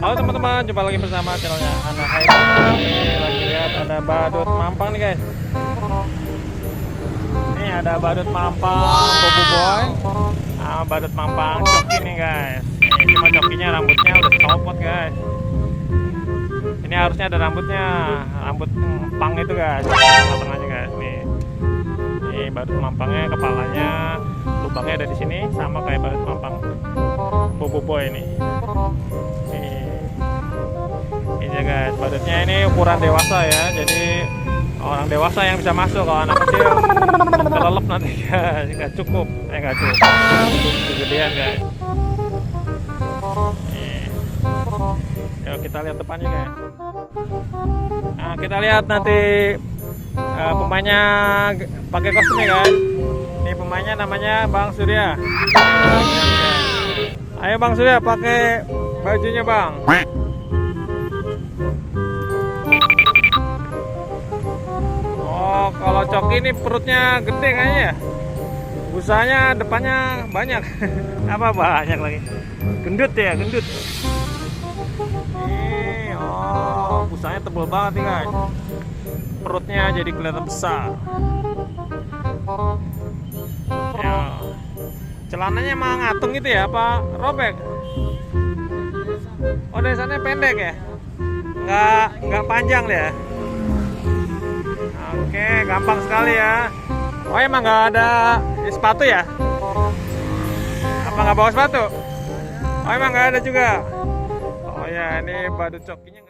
Halo teman-teman, jumpa lagi bersama channelnya Anak Haidar. Lagi lihat ada badut mampang nih guys. Ini ada badut mampang Bobo Boy, badut mampang coki nih guys. Ini cuma cokinya rambutnya udah copot guys. Ini harusnya ada rambutnya, rambut pang itu guys, tengahnya guys. Nih badut mampangnya, kepalanya, lubangnya ada di sini, sama kayak badut mampang Bobo Boy ini. Ini guys, badutnya ini ukuran dewasa ya, jadi orang dewasa yang bisa masuk. Kalau anak kecil kelelep nanti guys, nggak cukup, nggak cukup, kegedean guys. Yuk kita lihat depannya guys. Nah kita lihat nanti pemainnya pakai kostumnya guys. Ini pemainnya namanya Bang Surya. Ayo Bang Surya pakai bajunya Bang. Oh, kalau coki ini perutnya gede kayaknya ya. Busanya depannya banyak. Apa banyak lagi? Gendut ya, gendut. Nih, oh, busanya tebal banget nih guys. Perutnya jadi kelihatan besar. Ya. Celananya emang ngatung gitu ya, apa robek? Oh, dasarnya pendek ya? Nggak panjang deh ya? Oke, gampang sekali ya. Oh, emang nggak ada sepatu ya? Apa nggak bawa sepatu? Oh, emang nggak ada juga. Oh ya, ini badut cokinya.